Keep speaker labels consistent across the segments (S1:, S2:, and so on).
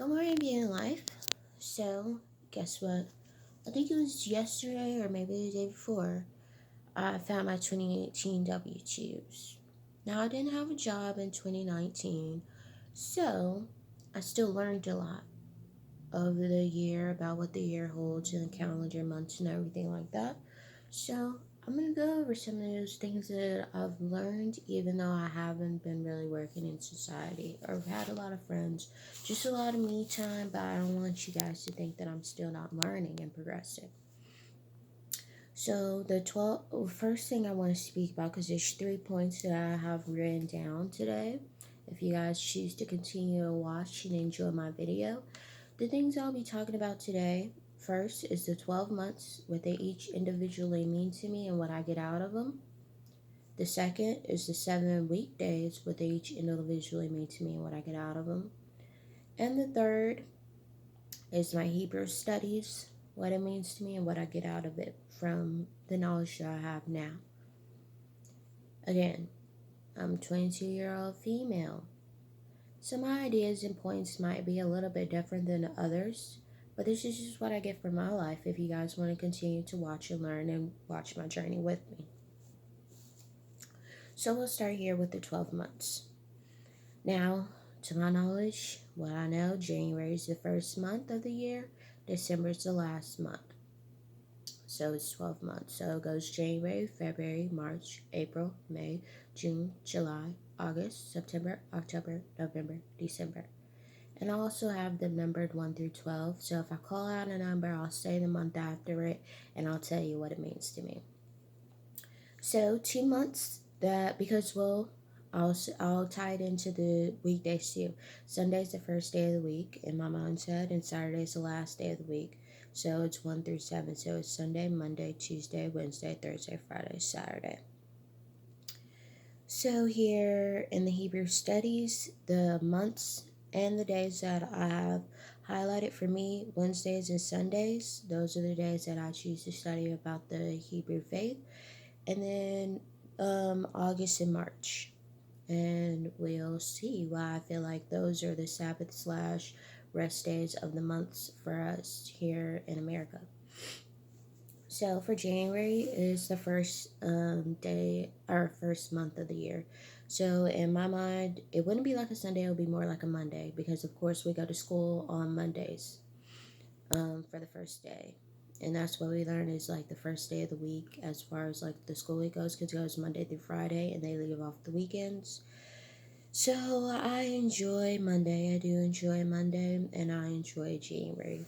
S1: Good morning, being life. So, guess what? I think it was yesterday or maybe the day before. I found my 2018 W-2s. Now, I didn't have a job in 2019, so I still learned a lot over the year about what the year holds and the calendar months and everything like that. So, I'm going to go over some of those things that I've learned, even though I haven't been really working in society or had a lot of friends, just a lot of me time. But I don't want you guys to think that I'm still not learning and progressing. So, first thing I want to speak about, because there's 3 points that I have written down today. If you guys choose to continue to watch and enjoy my video, the things I'll be talking about today, first is the 12 months, what they each individually mean to me and what I get out of them. The second is the 7 weekdays, what they each individually mean to me and what I get out of them. And the third is my Hebrew studies, what it means to me and what I get out of it from the knowledge that I have now. Again, I'm a 22-year-old female. Some ideas and points might be a little bit different than others, but this is just what I get from my life if you guys want to continue to watch and learn and watch my journey with me. So we'll start here with the 12 months. Now, to my knowledge, what I know, January is the first month of the year, December is the last month. So it's 12 months. So it goes January, February, March, April, May, June, July, August, September, October, November, December. And I also have them numbered 1 through 12. So if I call out a number, I'll say the month after it and I'll tell you what it means to me. So 2 months that, because I'll tie it into the weekdays too. Sunday's the first day of the week in my mindset, and Saturday's the last day of the week. So it's 1 through 7. So it's Sunday, Monday, Tuesday, Wednesday, Thursday, Friday, Saturday. So here in the Hebrew studies, the months and the days that I have highlighted for me, Wednesdays and Sundays, those are the days that I choose to study about the Hebrew faith. And then August and March. And we'll see why I feel like those are the Sabbath slash rest days of the months for us here in America. So for January is the first day or first month of the year. So in my mind, it wouldn't be like a Sunday; it would be more like a Monday because, of course, we go to school on Mondays for the first day, and that's what we learn is like the first day of the week as far as like the school week goes, because it goes Monday through Friday, and they leave off the weekends. So I enjoy Monday. I do enjoy Monday, and I enjoy January.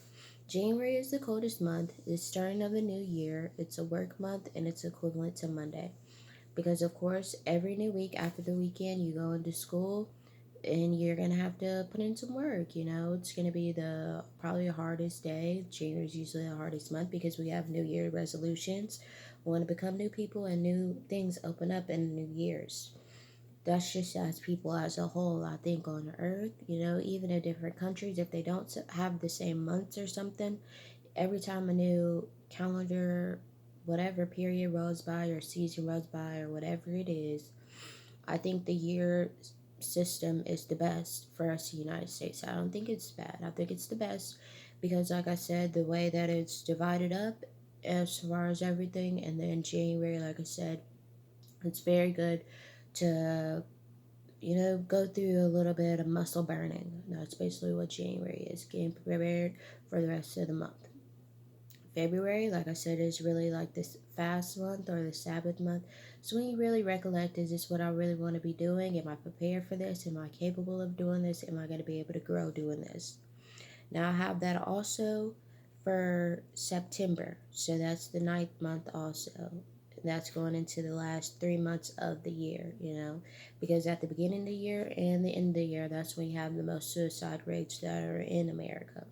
S1: January is the coldest month. It's starting of a new year. It's a work month, and it's equivalent to Monday. Because, of course, every new week after the weekend, you go into school, and you're going to have to put in some work. You know, it's going to be probably the hardest day. January is usually the hardest month because we have New Year resolutions. We want to become new people, and new things open up in New Year's. That's just as people as a whole, I think, on earth, even in different countries, if they don't have the same months or something, every time a new calendar, whatever period rolls by or season rolls by or whatever it is, I think the year system is the best for us in the United States. I don't think it's bad. I think it's the best because, like I said, the way that it's divided up as far as everything, and then January, like I said, it's very good to go through a little bit of muscle burning. That's basically what January is, getting prepared for the rest of the month. February, like I said, is really like this fast month or the Sabbath month. So when you really recollect, is this what I really want to be doing? Am I prepared for this? Am I capable of doing this? Am I going to be able to grow doing this? Now I have that also for September. So that's the ninth month also. That's going into the last 3 months of the year, because at the beginning of the year and the end of the year, that's when you have the most suicide rates that are in America.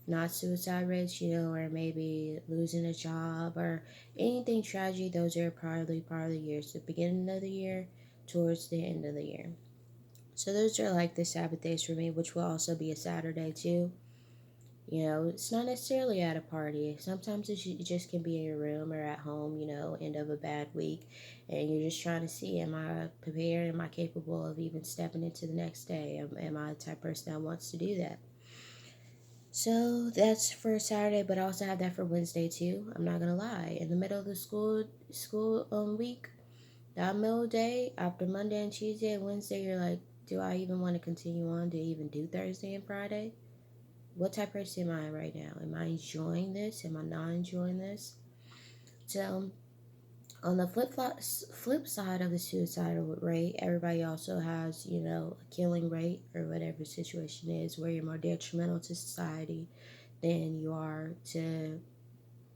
S1: Not suicide rates, or maybe losing a job or anything tragic, those are probably part of the year. So the beginning of the year towards the end of the year. So those are like the Sabbath days for me, which will also be a Saturday too. It's not necessarily at a party. Sometimes it just can be in your room or at home, end of a bad week. And you're just trying to see, am I prepared? Am I capable of even stepping into the next day? Am I the type of person that wants to do that? So that's for Saturday, but I also have that for Wednesday too. I'm not gonna lie. In the middle of the school week, that middle day after Monday and Tuesday and Wednesday, you're like, do I even want to continue on to even do Thursday and Friday? What type of person am I right now? Am I enjoying this? Am I not enjoying this? So on the flip side of the suicidal rate, everybody also has, a killing rate or whatever situation is where you're more detrimental to society than you are to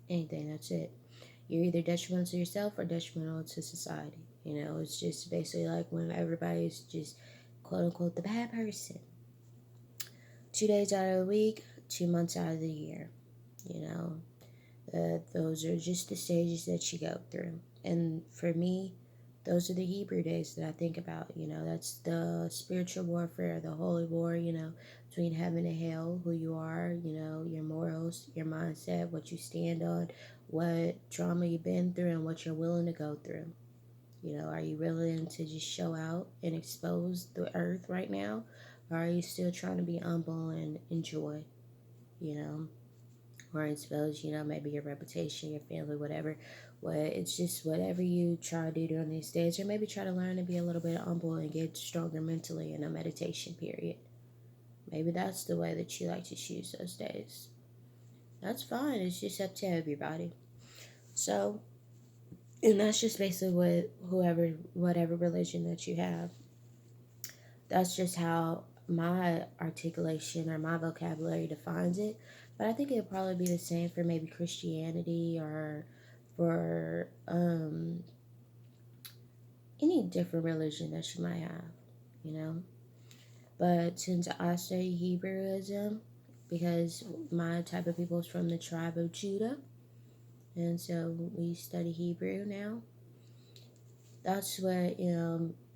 S1: anything. That's it. You're either detrimental to yourself or detrimental to society. It's just basically like when everybody's just quote unquote the bad person. 2 days out of the week, 2 months out of the year. You know, those are just the stages that you go through. And for me, those are the Hebrew days that I think about. That's the spiritual warfare, the holy war, between heaven and hell, who you are, your morals, your mindset, what you stand on, what trauma you've been through, and what you're willing to go through. Are you willing to just show out and expose the earth right now? Or are you still trying to be humble and enjoy, you know? Or expose, maybe your reputation, your family, whatever. It's just whatever you try to do during these days, or maybe try to learn to be a little bit humble and get stronger mentally in a meditation period. Maybe that's the way that you like to choose those days. That's fine. It's just up to everybody. So, and that's just basically whatever religion that you have. That's just how my articulation or my vocabulary defines it. But I think it'd probably be the same for maybe Christianity or for any different religion that you might have, you know. But since I study Hebrewism, because my type of people is from the tribe of Judah, and so we study Hebrew now. That's what,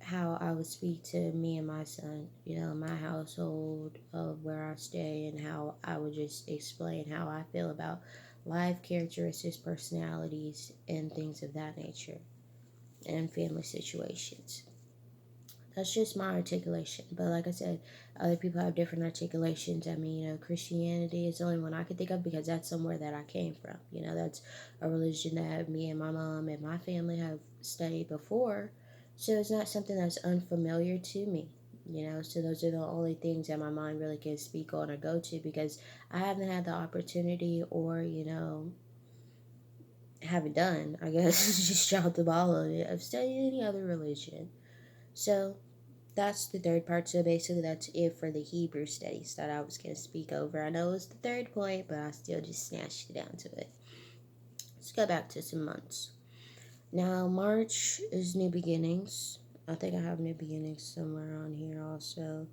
S1: how I would speak to me and my son, my household of where I stay, and how I would just explain how I feel about life, characteristics, personalities, and things of that nature, and family situations. That's just my articulation. But like I said, other people have different articulations. I mean, Christianity is the only one I could think of because that's somewhere that I came from. That's a religion that me and my mom and my family have studied before. So it's not something that's unfamiliar to me. So those are the only things that my mind really can speak on or go to because I haven't had the opportunity or, haven't done, I guess, just dropped the ball on it, of studying any other religion. So that's the third part. So basically, that's it for the Hebrew studies that I was going to speak over. I know it was the third point, but I still just snatched it down to it. Let's go back to some months. Now, March is New Beginnings. I think I have New Beginnings somewhere on here also.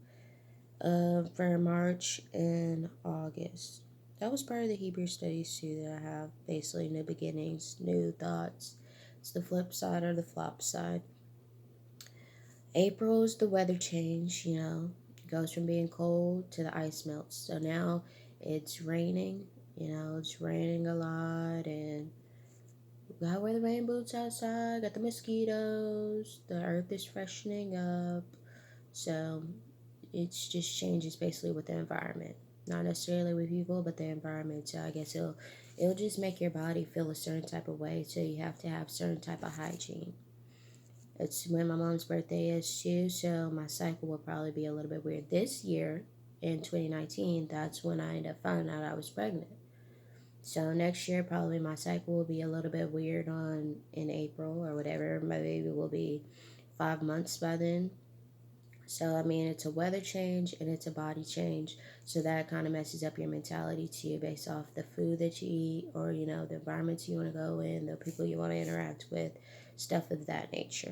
S1: For March and August. That was part of the Hebrew studies too that I have. Basically, New Beginnings, New Thoughts. It's the flip side or the flop side. April is the weather change, It goes from being cold to the ice melts. So now it's raining, it's raining a lot, and we gotta wear the rain boots outside, got the mosquitoes, the earth is freshening up. So it's just changes basically with the environment. Not necessarily with people, but the environment. So I guess it'll just make your body feel a certain type of way. So you have to have certain type of hygiene. It's when my mom's birthday is too, so my cycle will probably be a little bit weird. This year, in 2019, that's when I ended up finding out I was pregnant. So next year, probably my cycle will be a little bit weird in April or whatever. My baby will be 5 months by then. So I mean, it's a weather change and it's a body change. So that kind of messes up your mentality too, based off the food that you eat, or the environments you want to go in, the people you want to interact with, stuff of that nature.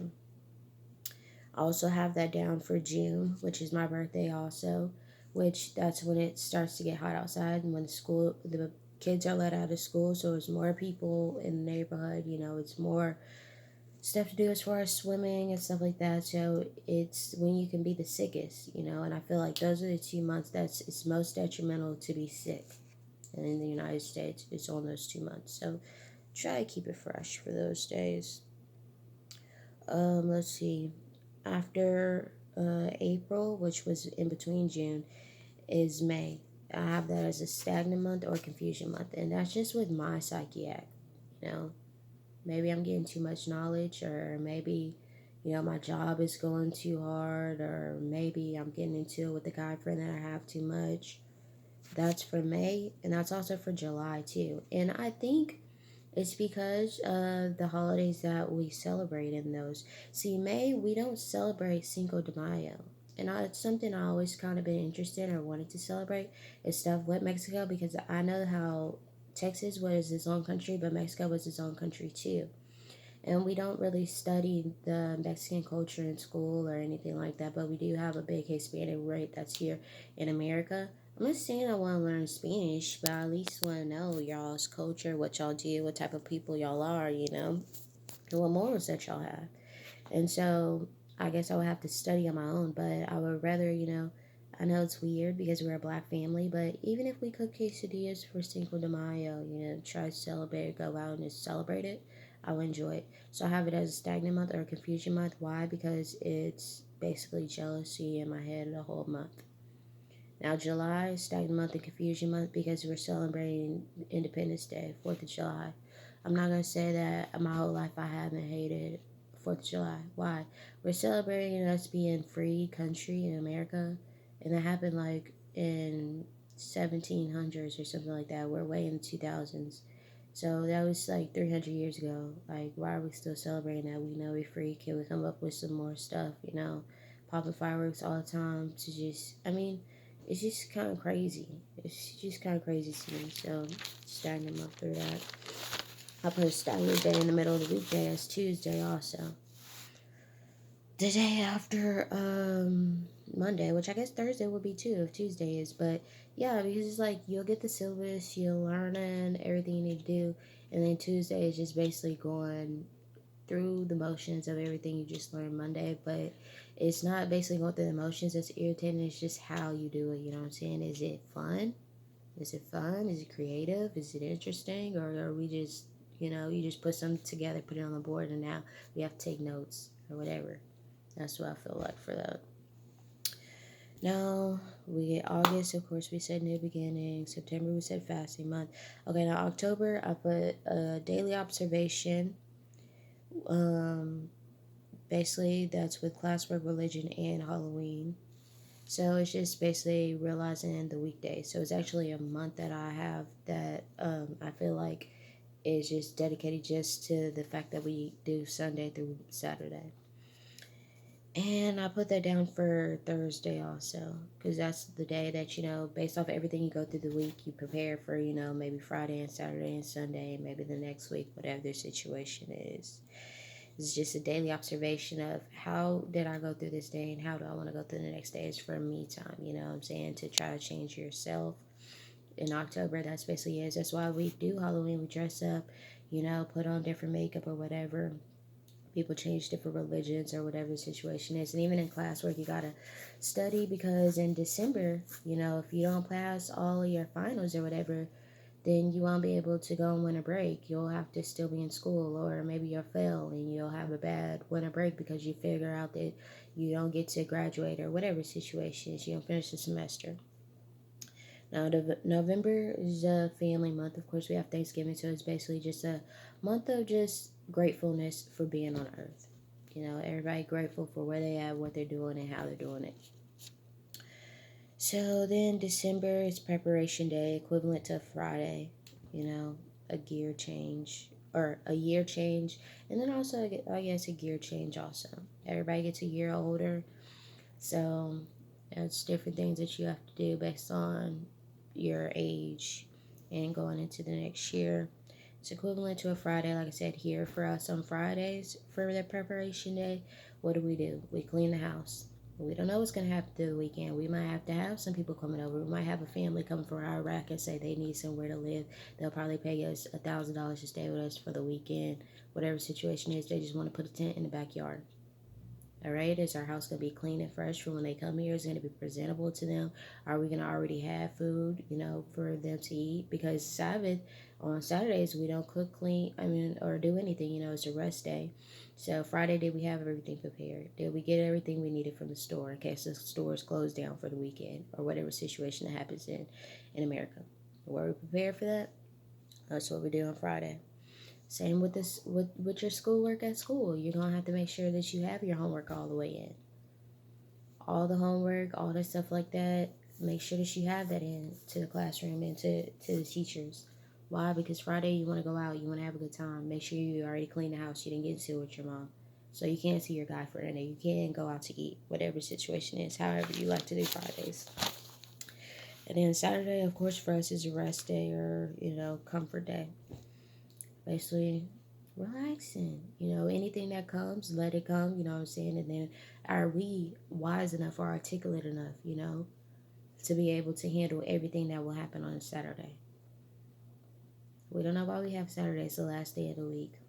S1: I also have that down for June, which is my birthday also, which that's when it starts to get hot outside and when the kids are let out of school, so there's more people in the neighborhood, it's more stuff to do as far as swimming and stuff like that. So it's when you can be the sickest, and I feel like those are the 2 months it's most detrimental to be sick. And in the United States, it's on those 2 months. So try to keep it fresh for those days. Let's see. After April, which was in between June, is May. I have that as a stagnant month or confusion month, and that's just with my psychiac. You know, maybe I'm getting too much knowledge, or maybe, my job is going too hard, or maybe I'm getting into it with the guy friend that I have too much. That's for May, and that's also for July too. And I think it's because of the holidays that we celebrate in those. See, May, we don't celebrate Cinco de Mayo. And it's something I always kind of been interested in or wanted to celebrate is stuff with Mexico, because I know how Texas was its own country, but Mexico was its own country too. And we don't really study the Mexican culture in school or anything like that, but we do have a big Hispanic rate that's here in America. I'm not saying I want to learn Spanish, but I at least want to know y'all's culture, what y'all do, what type of people y'all are, and what morals that y'all have. And so I guess I would have to study on my own, but I would rather, I know it's weird because we're a black family, but even if we cook quesadillas for Cinco de Mayo, try to celebrate, go out and just celebrate it, I would enjoy it. So I have it as a stagnant month or a confusion month. Why? Because it's basically jealousy in my head the whole month. Now, July, stagnant month and confusion month because we're celebrating Independence Day, 4th of July. I'm not going to say that my whole life I haven't hated 4th of July. Why? We're celebrating us being free country in America, and that happened like in 1700s or something like that. We're way in the 2000s. So that was like 300 years ago. Like, why are we still celebrating that? We know we're free. Can we come up with some more stuff, Popping fireworks all the time to just, it's just kind of crazy. It's just kind of crazy to me. So, starting them up through that. I put a stagnant day in the middle of the weekday as Tuesday also. The day after Monday, which I guess Thursday would be too if Tuesday is. But yeah, because it's like you'll get the syllabus, you'll learn everything you need to do. And then Tuesday is just basically going through the motions of everything you just learned Monday, but it's not basically going through the motions that's irritating. It's just how you do it. You know what I'm saying? Is it fun? Is it fun? Is it creative? Is it interesting? Or are we just, you just put something together, put it on the board, and now we have to take notes or whatever. That's what I feel like for that. Now we get August, of course, we said new beginning. September, we said fasting month. Okay, now October, I put a daily observation. Um, Basically, that's with classwork, religion, and Halloween. So it's just basically realizing the weekday. So it's actually a month that I have that I feel like is just dedicated just to the fact that we do Sunday through Saturday. And I put that down for Thursday also, because that's the day that, based off everything you go through the week, you prepare for, maybe Friday and Saturday and Sunday, and maybe the next week, whatever the situation is. It's just a daily observation of how did I go through this day and how do I want to go through the next day. It's for me time, you know what I'm saying, to try to change yourself. In October, that's basically it. That's why we do Halloween. We dress up, put on different makeup or whatever. People change different religions or whatever the situation is. And even in classwork, you got to study because in December, if you don't pass all of your finals or whatever, then you won't be able to go on winter break. You'll have to still be in school, or maybe you'll fail and you'll have a bad winter break because you figure out that you don't get to graduate or whatever situation is. You don't finish the semester. Now, November is a family month. Of course, we have Thanksgiving, so it's basically just a month of just gratefulness for being on Earth. Everybody grateful for where they at, what they're doing, and how they're doing it. So then December is preparation day, equivalent to Friday, a gear change or a year change. And then also, I guess, a gear change also. Everybody gets a year older. So it's different things that you have to do based on your age and going into the next year. It's equivalent to a Friday, like I said, here for us on Fridays for the preparation day. What do? We clean the house. We don't know what's going to happen through the weekend. We might have to have some people coming over. We might have a family come from Iraq and say they need somewhere to live. They'll probably pay us $1,000 to stay with us for the weekend. Whatever the situation is, they just want to put a tent in the backyard. All right, is our house going to be clean and fresh for when they come here? Is it going to be presentable to them? Are we going to already have food, for them to eat? Because Sabbath, on Saturdays, we don't cook, clean, or do anything. It's a rest day. So Friday, did we have everything prepared? Did we get everything we needed from the store in case the store is closed down for the weekend or whatever situation that happens in America? Were we prepared for that? That's what we do on Friday. Same with this with your schoolwork at school. You're gonna have to make sure that you have your homework all the way in. All the homework, all the stuff like that. Make sure that you have that in to the classroom and to the teachers. Why? Because Friday you want to go out, you want to have a good time. Make sure you already clean the house. You didn't get into it with your mom, so you can't see your guy for dinner. You can go out to eat, whatever situation is. However you like to do Fridays. And then Saturday, of course, for us is a rest day or comfort day. Basically relaxing. Anything that comes, let it come, you know what I'm saying? And then are we wise enough or articulate enough, to be able to handle everything that will happen on a Saturday? We don't know why we have Saturdays the last day of the week.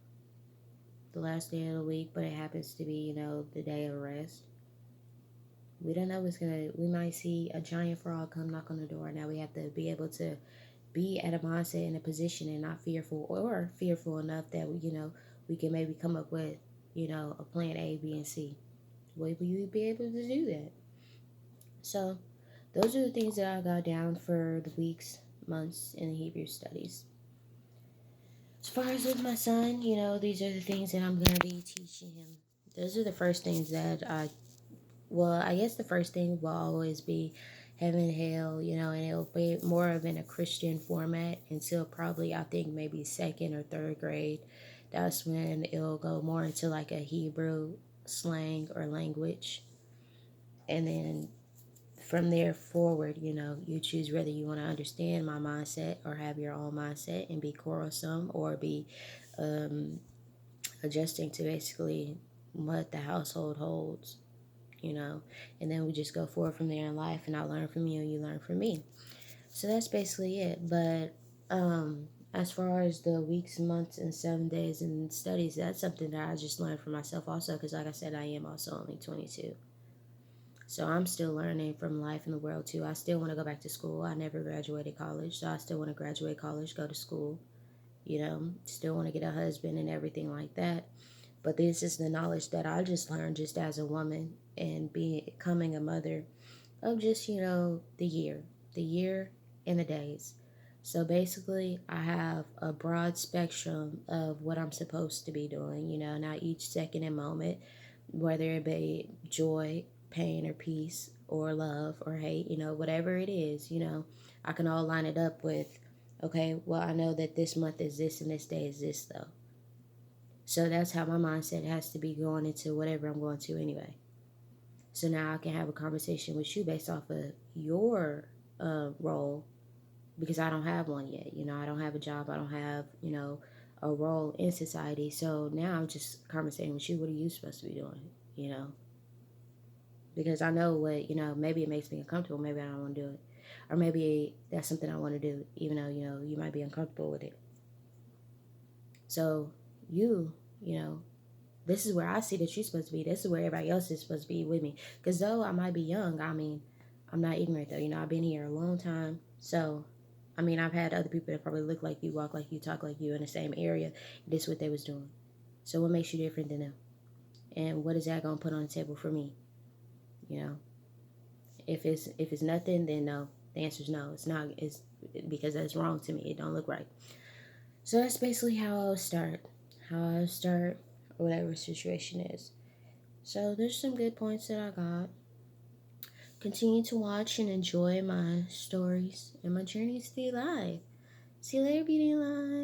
S1: The last day of the week, but it happens to be, the day of rest. We don't know we might see a giant frog come knock on the door. Now we have to be able to be at a mindset and a position and not fearful or fearful enough that we can maybe come up with a plan A, B, and C. Will you be able to do that? So those are the things that I got down for the weeks, months in the Hebrew studies. As far as with my son, these are the things that I'm going to be teaching him. Those are the first things that I guess the first thing will always be heaven and hell, and it'll be more of in a Christian format until probably I think maybe second or third grade. That's when it'll go more into like a Hebrew slang or language. And then from there forward, you choose whether you want to understand my mindset or have your own mindset and be quarrelsome or be um, adjusting to basically what the household holds. And then we just go forward from there in life, and I learn from you and you learn from me. So that's basically it. But as far as the weeks, months, and 7 days and studies, that's something that I just learned for myself also, because like I said, I am also only 22. So I'm still learning from life in the world too. I still want to go back to school. I never graduated college, so I still want to graduate college, go to school, still want to get a husband and everything like that. But this is the knowledge that I just learned just as a woman and becoming a mother of just, the year and the days. So basically, I have a broad spectrum of what I'm supposed to be doing, now each second and moment, whether it be joy, pain, or peace, or love, or hate, whatever it is, I can all line it up with, okay, well, I know that this month is this and this day is this, though. So that's how my mindset has to be going into whatever I'm going to anyway. So now I can have a conversation with you based off of your role, because I don't have one yet. I don't have a job. I don't have, a role in society. So now I'm just conversating with you. What are you supposed to be doing? Because I know what, maybe it makes me uncomfortable. Maybe I don't want to do it. Or maybe that's something I want to do, even though, you might be uncomfortable with it. So you know, this is where I see that you're supposed to be. This is where everybody else is supposed to be with me. Because though I might be young, I'm not ignorant though. I've been here a long time. So, I've had other people that probably look like you, walk like you, talk like you in the same area. This is what they was doing. So what makes you different than them? And what is that going to put on the table for me? If it's nothing, then no. The answer is no. It's not. It's because that's wrong to me. It don't look right. So that's basically how I'll start. Whatever situation is. So there's some good points that I got. Continue to watch and enjoy my stories and my journeys through life. See you later, beauty life.